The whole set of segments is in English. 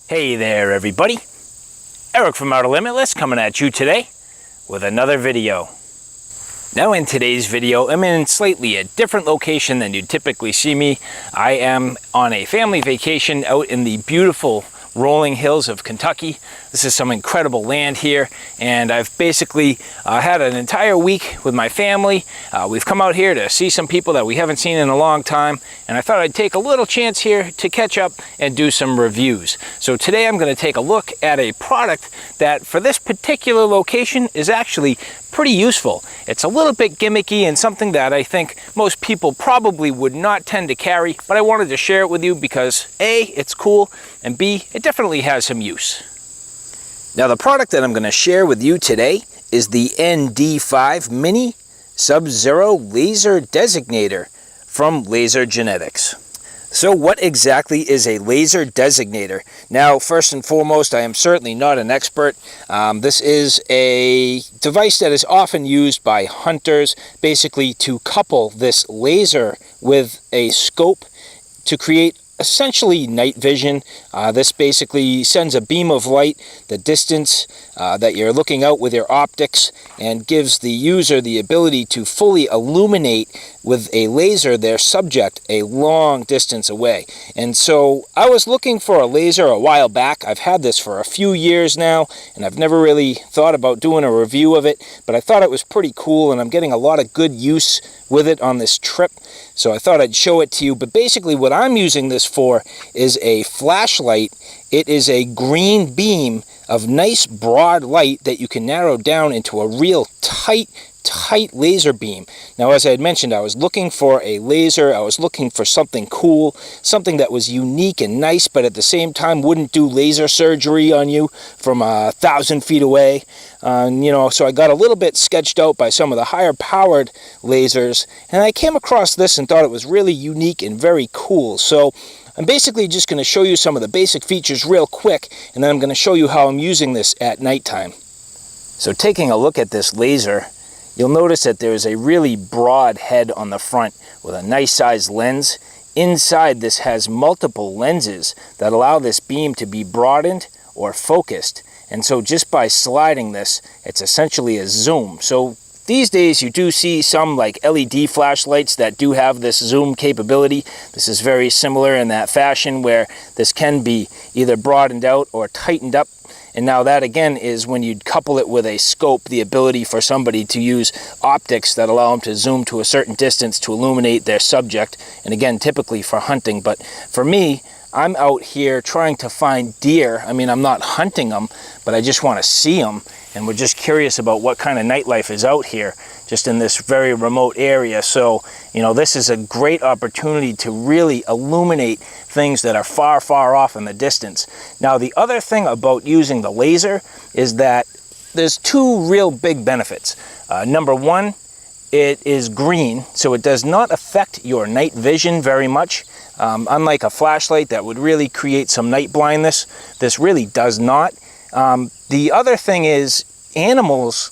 Hey there everybody, Eric from Outer Limitless coming at you today with another video. Now in today's video, I'm in slightly a different location than you typically see me. I am on a family vacation out in the beautiful rolling hills of Kentucky. This is some incredible land here, and I've basically had an entire week with my family. We've come out here to see some people that we haven't seen in a long time, and I thought I'd take a little chance here to catch up and do some reviews. So today I'm going to take a look at a product that for this particular location is actually pretty useful. It's a little bit gimmicky and something that I think most people probably would not tend to carry, but I wanted to share it with you because A, it's cool, and B, it definitely has some use. Now the product that I'm going to share with you today is the ND5 Mini Subzero Laser Designator from Laser Genetics. So what exactly is a laser designator? Now, first and foremost, I am certainly not an expert. This is a device that is often used by hunters, basically to couple this laser with a scope to create essentially night vision. This basically sends a beam of light the distance that you're looking out with your optics and gives the user the ability to fully illuminate with a laser their subject a long distance away. And so I was looking for a laser a while back. I've had this for a few years now, and I've never really thought about doing a review of it, but I thought it was pretty cool, and I'm getting a lot of good use with it on this trip, so I thought I'd show it to you. But basically what I'm using this for is a flashlight. It is a green beam of nice broad light that you can narrow down into a real tight laser beam. Now, as I had mentioned, I was looking for a laser. I was looking for something cool, something that was unique and nice, but at the same time wouldn't do laser surgery on you from 1,000 feet away. So I got a little bit sketched out by some of the higher powered lasers, and I came across this and thought it was really unique and very cool. So I'm basically just going to show you some of the basic features real quick, and then I'm going to show you how I'm using this at nighttime. So taking a look at this laser, you'll notice that there is a really broad head on the front with a nice sized lens. Inside, this has multiple lenses that allow this beam to be broadened or focused. And so just by sliding this, it's essentially a zoom. So these days you do see some like LED flashlights that do have this zoom capability. This is very similar in that fashion where this can be either broadened out or tightened up. And now that again is when you'd couple it with a scope, the ability for somebody to use optics that allow them to zoom to a certain distance to illuminate their subject. And again, typically for hunting. But for me, I'm out here trying to find deer. I mean, I'm not hunting them, but I just want to see them. And we're just curious about what kind of nightlife is out here, just in this very remote area. So, this is a great opportunity to really illuminate things that are far, far off in the distance. Now, the other thing about using the laser is that there's two real big benefits. Number one, it is green, so it does not affect your night vision very much. Unlike a flashlight that would really create some night blindness, this really does not. The other thing is animals,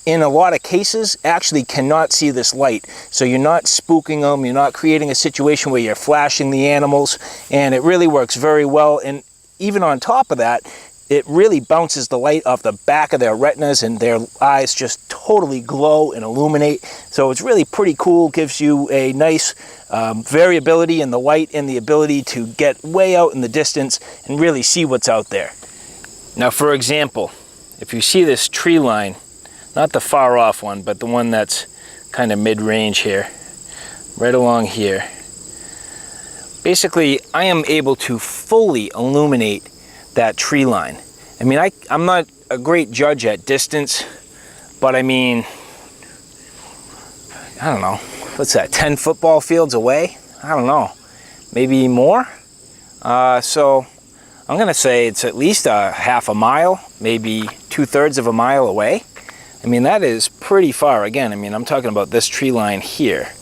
in a lot of cases, actually cannot see this light. So you're not spooking them, you're not creating a situation where you're flashing the animals, and it really works very well. And even on top of that, it really bounces the light off the back of their retinas, and their eyes just totally glow and illuminate. So it's really pretty cool, gives you a nice variability in the light and the ability to get way out in the distance and really see what's out there. Now, for example, if you see this tree line, not the far off one, but the one that's kind of mid-range here, right along here, basically I am able to fully illuminate that tree line. I mean, I'm not a great judge at distance, but I mean, I don't know, what's that, 10 football fields away? I don't know, maybe more? So I'm gonna say it's at least a half a mile, maybe 2/3 of a mile away. I mean, that is pretty far. Again, I mean, I'm talking about this tree line here.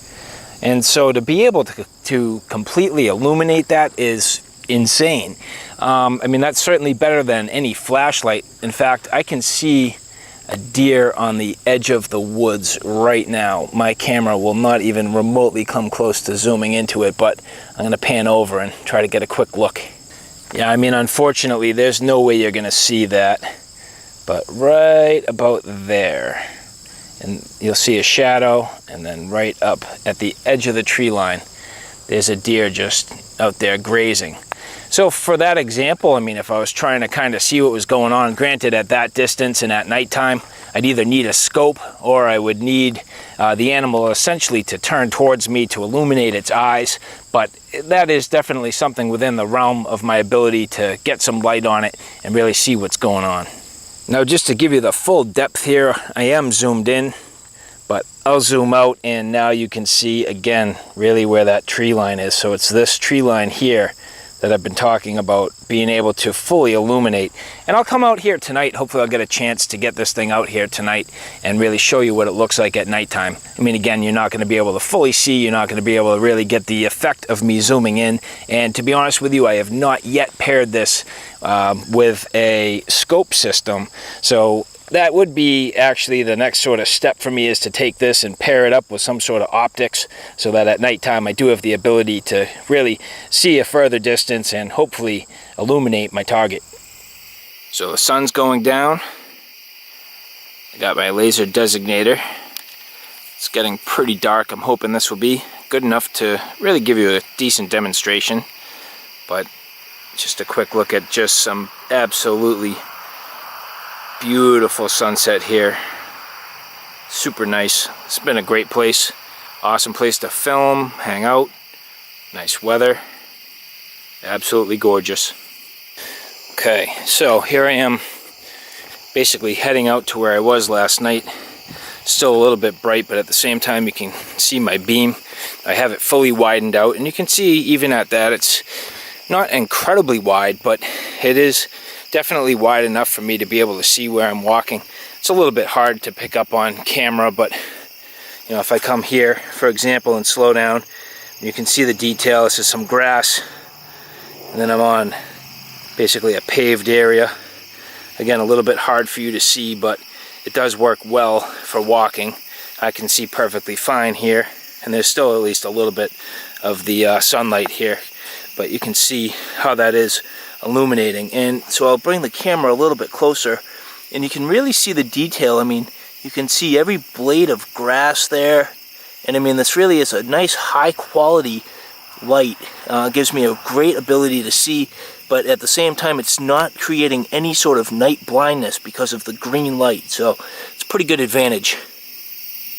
And so to be able to completely illuminate that is insane. I mean, that's certainly better than any flashlight. In fact, I can see a deer on the edge of the woods right now. My camera will not even remotely come close to zooming into it, but I'm going to pan over and try to get a quick look. Yeah, I mean, unfortunately, there's no way you're going to see that, but right about there, and you'll see a shadow, and then right up at the edge of the tree line, there's a deer just out there grazing. So for that example, I mean, if I was trying to kind of see what was going on, granted at that distance and at nighttime, I'd either need a scope or I would need the animal essentially to turn towards me to illuminate its eyes. But that is definitely something within the realm of my ability to get some light on it and really see what's going on. Now, just to give you the full depth here, I am zoomed in, but I'll zoom out and now you can see again really where that tree line is. So it's this tree line here that I've been talking about being able to fully illuminate. And I'll come out here tonight. Hopefully I'll get a chance to get this thing out here tonight and really show you what it looks like at nighttime. I mean, again, you're not going to be able to fully see. You're not going to be able to really get the effect of me zooming in. And to be honest with you, I have not yet paired this with a scope system. So that would be actually the next sort of step for me, is to take this and pair it up with some sort of optics so that at nighttime I do have the ability to really see a further distance and hopefully illuminate my target. So the sun's going down. I got my laser designator. It's getting pretty dark. I'm hoping this will be good enough to really give you a decent demonstration. But just a quick look at just some absolutely beautiful sunset here. Super nice. It's been a great place. Awesome place to film, hang out. Nice weather. Absolutely gorgeous. Okay, so here I am basically heading out to where I was last night. Still a little bit bright, but at the same time you can see my beam. I have it fully widened out, and you can see even at that it's not incredibly wide, but it is definitely wide enough for me to be able to see where I'm walking. It's a little bit hard to pick up on camera, but you know, if I come here, for example, and slow down, you can see the detail. This is some grass, and then I'm on basically a paved area. Again, a little bit hard for you to see, but it does work well for walking. I can see perfectly fine here, and there's still at least a little bit of the sunlight here, but you can see how that is illuminating. And so I'll bring the camera a little bit closer, and you can really see the detail. I mean, you can see every blade of grass there, and I mean, this really is a nice high quality light. Gives me a great ability to see, but at the same time it's not creating any sort of night blindness because of the green light, so it's a pretty good advantage.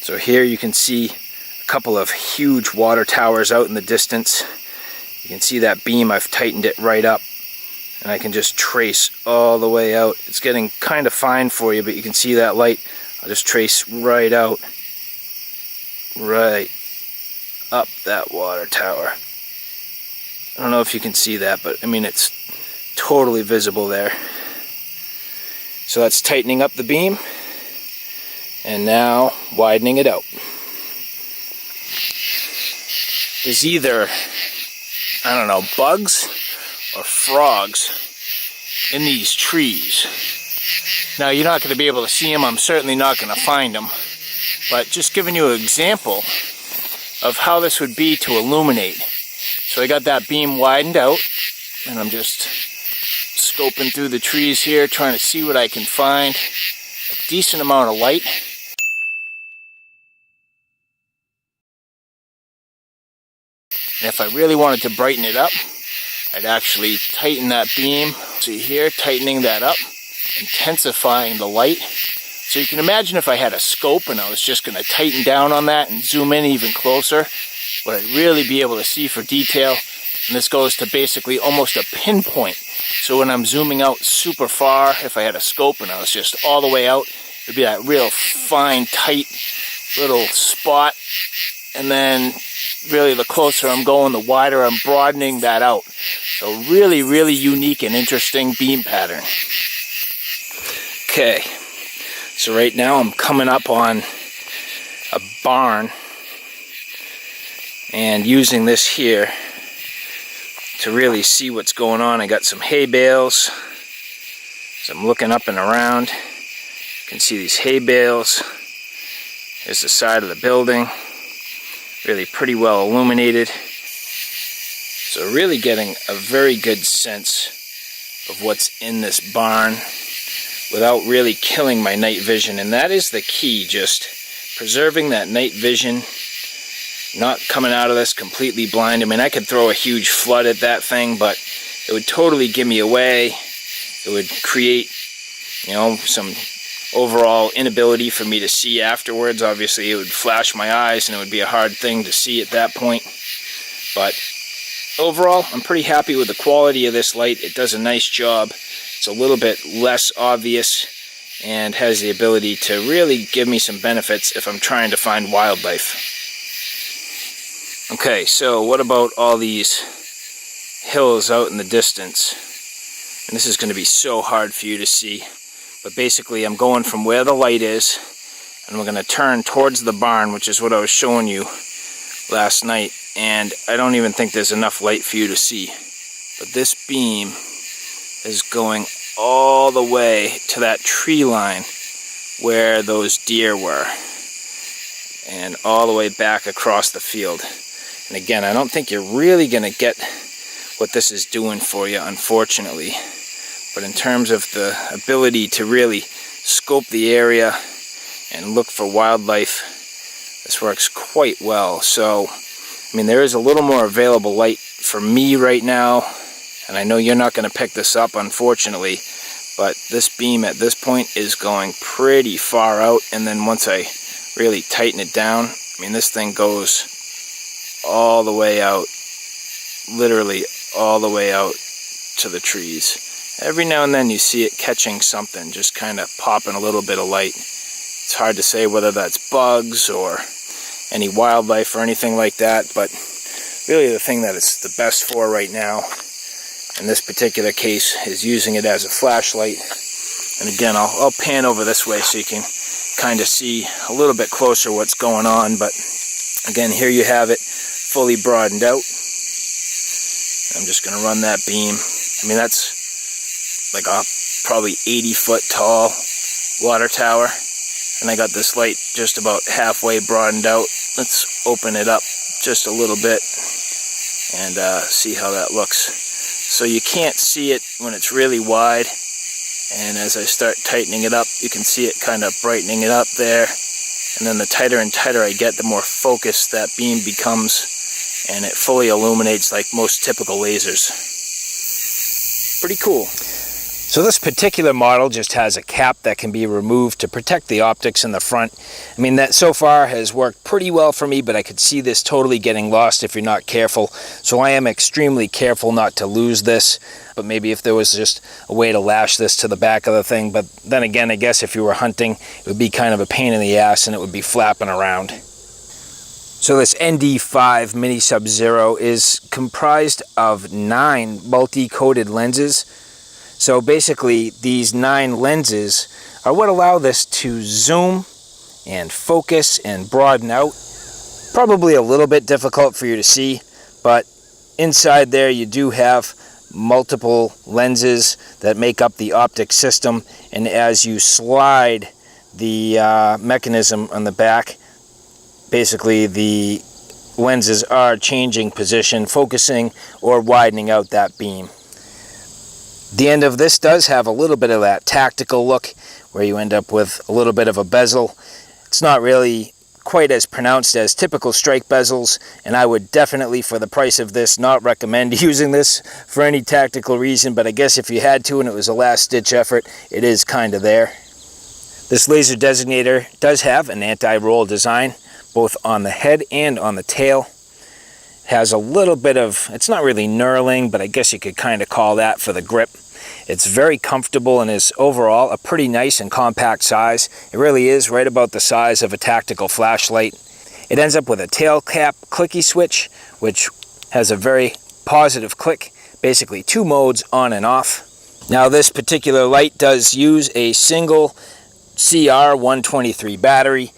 So here you can see a couple of huge water towers out in the distance. You can see that beam, I've tightened it right up, and I can just trace all the way out. It's getting kind of fine for you, but you can see that light. I'll just trace right out, right up that water tower. I don't know if you can see that, but I mean, it's totally visible there. So that's tightening up the beam, and now widening it out. There's either, I don't know, bugs or frogs in these trees. Now, you're not going to be able to see them. I'm certainly not going to find them. But just giving you an example of how this would be to illuminate. So I got that beam widened out, and I'm just scoping through the trees here, trying to see what I can find. A decent amount of light. And if I really wanted to brighten it up, I'd actually tighten that beam. See here, tightening that up, intensifying the light. So you can imagine if I had a scope and I was just going to tighten down on that and zoom in even closer, what I'd really be able to see for detail. And this goes to basically almost a pinpoint. So when I'm zooming out super far, if I had a scope and I was just all the way out, it'd be that real fine, tight little spot. And then really the closer I'm going, the wider I'm broadening that out. So really, really unique and interesting beam pattern. Okay, so right now I'm coming up on a barn and using this here to really see what's going on. I got some hay bales. So I'm looking up and around. You can see these hay bales. There's the side of the building. Really pretty well illuminated. So really getting a very good sense of what's in this barn without really killing my night vision. And that is the key, just preserving that night vision, not coming out of this completely blind. I mean, I could throw a huge flood at that thing, but it would totally give me away. It would create, some overall inability for me to see afterwards. Obviously, it would flash my eyes and it would be a hard thing to see at that point. But overall, I'm pretty happy with the quality of this light. It does a nice job. It's a little bit less obvious and has the ability to really give me some benefits if I'm trying to find wildlife. Okay, so what about all these hills out in the distance? And this is going to be so hard for you to see. But basically, I'm going from where the light is, and we're going to turn towards the barn, which is what I was showing you last night. And I don't even think there's enough light for you to see. But this beam is going all the way to that tree line where those deer were, and all the way back across the field. And again, I don't think you're really going to get what this is doing for you, unfortunately. But in terms of the ability to really scope the area and look for wildlife, this works quite well. So, I mean, there is a little more available light for me right now, and I know you're not going to pick this up, unfortunately, but this beam at this point is going pretty far out. And then once I really tighten it down, I mean, this thing goes all the way out, literally all the way out to the trees. Every now and then you see it catching something, just kind of popping a little bit of light. It's hard to say whether that's bugs or any wildlife or anything like that, but really the thing that it's the best for right now in this particular case is using it as a flashlight. And again, I'll pan over this way so you can kind of see a little bit closer what's going on. But again, here you have it fully broadened out. I'm just going to run that beam. I mean, that's like a probably 80-foot tall water tower, and I got this light just about halfway broadened out. Let's open it up just a little bit and see how that looks. So you can't see it when it's really wide, and as I start tightening it up, you can see it kind of brightening it up there. And then the tighter and tighter I get, the more focused that beam becomes, and it fully illuminates like most typical lasers. Pretty cool. So this particular model just has a cap that can be removed to protect the optics in the front. I mean, that so far has worked pretty well for me, but I could see this totally getting lost if you're not careful. So I am extremely careful not to lose this, but maybe if there was just a way to lash this to the back of the thing. But then again, I guess if you were hunting, it would be kind of a pain in the ass and it would be flapping around. So this ND5 Mini Subzero is comprised of 9 multi-coated lenses. So basically, these 9 lenses are what allow this to zoom and focus and broaden out. Probably a little bit difficult for you to see, but inside there you do have multiple lenses that make up the optic system, and as you slide the mechanism on the back, basically the lenses are changing position, focusing or widening out that beam. The end of this does have a little bit of that tactical look where you end up with a little bit of a bezel. It's not really quite as pronounced as typical strike bezels, and I would definitely, for the price of this, not recommend using this for any tactical reason, but I guess if you had to and it was a last-ditch effort, it is kind of there. This laser designator does have an anti-roll design, both on the head and on the tail. It has a little bit of, it's not really knurling, but I guess you could kind of call that for the grip. It's very comfortable and is overall a pretty nice and compact size. It really is right about the size of a tactical flashlight. It ends up with a tail cap clicky switch, which has a very positive click, basically 2 modes, on and off. Now this particular light does use a single CR123 battery.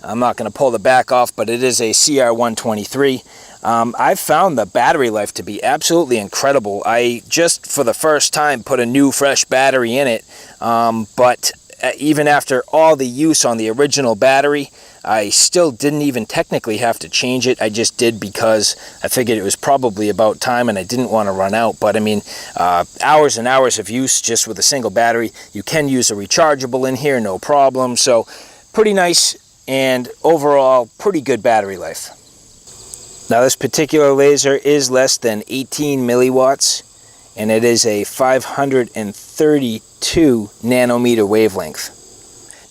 I'm not going to pull the back off, but it is a CR123. I've found the battery life to be absolutely incredible. I just for the first time put a new fresh battery in it, but even after all the use on the original battery, I still didn't even technically have to change it. I just did because I figured it was probably about time and I didn't want to run out. But I mean, hours and hours of use just with a single battery. You can use a rechargeable in here, no problem. So pretty nice and overall pretty good battery life. Now this particular laser is less than 18 milliwatts and it is a 532 nanometer wavelength.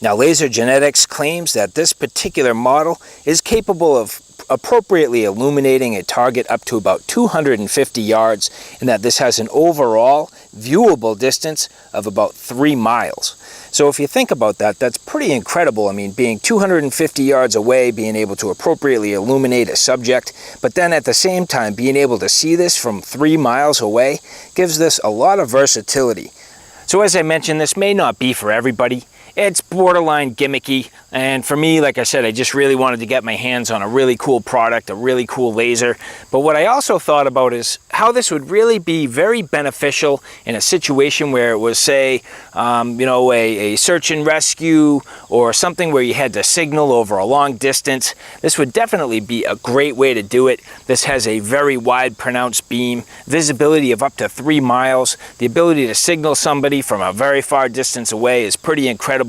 Now, Laser Genetics claims that this particular model is capable of appropriately illuminating a target up to about 250 yards, and that this has an overall viewable distance of about 3 miles. So if you think about that, that's pretty incredible. I mean, being 250 yards away, being able to appropriately illuminate a subject, but then at the same time being able to see this from 3 miles away gives this a lot of versatility. So as I mentioned, this may not be for everybody. It's borderline gimmicky, and for me, like I said, I just really wanted to get my hands on a really cool product, a really cool laser. But what I also thought about is how this would really be very beneficial in a situation where it was, say, a search and rescue or something where you had to signal over a long distance. This would definitely be a great way to do it. This has a very wide, pronounced beam, visibility of up to 3 miles. The ability to signal somebody from a very far distance away is pretty incredible.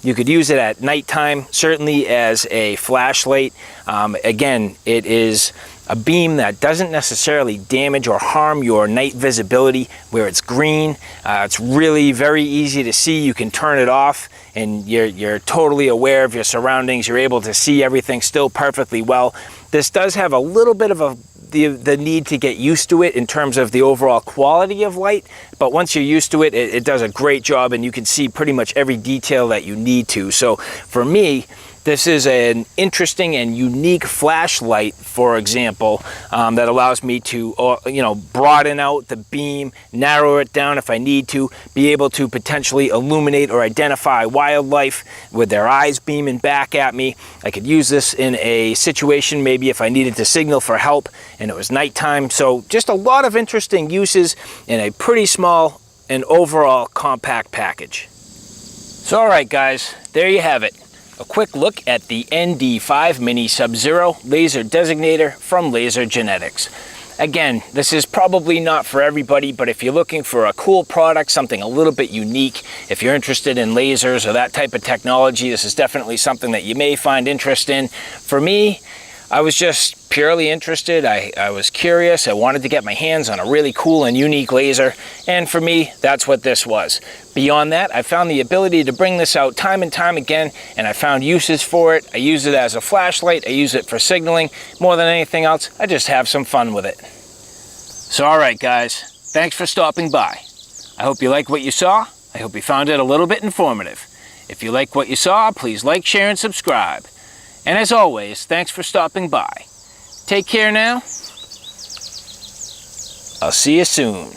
You could use it at nighttime, certainly as a flashlight. Again, it is a beam that doesn't necessarily damage or harm your night visibility where it's green. It's really very easy to see. You can turn it off and you're totally aware of your surroundings. You're able to see everything still perfectly well. This does have a little bit of the need to get used to it in terms of the overall quality of light, but once you're used to it, it does a great job and you can see pretty much every detail that you need to. So for me, this is an interesting and unique flashlight, for example, that allows me to, broaden out the beam, narrow it down if I need to, be able to potentially illuminate or identify wildlife with their eyes beaming back at me. I could use this in a situation maybe if I needed to signal for help and it was nighttime. So just a lot of interesting uses in a pretty small and overall compact package. So all right, guys, there you have it. A quick look at the ND5 Mini Subzero Laser Designator from Laser Genetics. Again, this is probably not for everybody, but if you're looking for a cool product, something a little bit unique, if you're interested in lasers or that type of technology, this is definitely something that you may find interest in. For me, I was just purely interested. I was curious. I wanted to get my hands on a really cool and unique laser, and for me, that's what this was. Beyond that, I found the ability to bring this out time and time again, and I found uses for it. I use it as a flashlight. I use it for signaling. More than anything else, I just have some fun with it. So all right, guys, thanks for stopping by. I hope you like what you saw. I hope you found it a little bit informative. If you like what you saw, please like, share, and subscribe. And as always, thanks for stopping by. Take care now. I'll see you soon.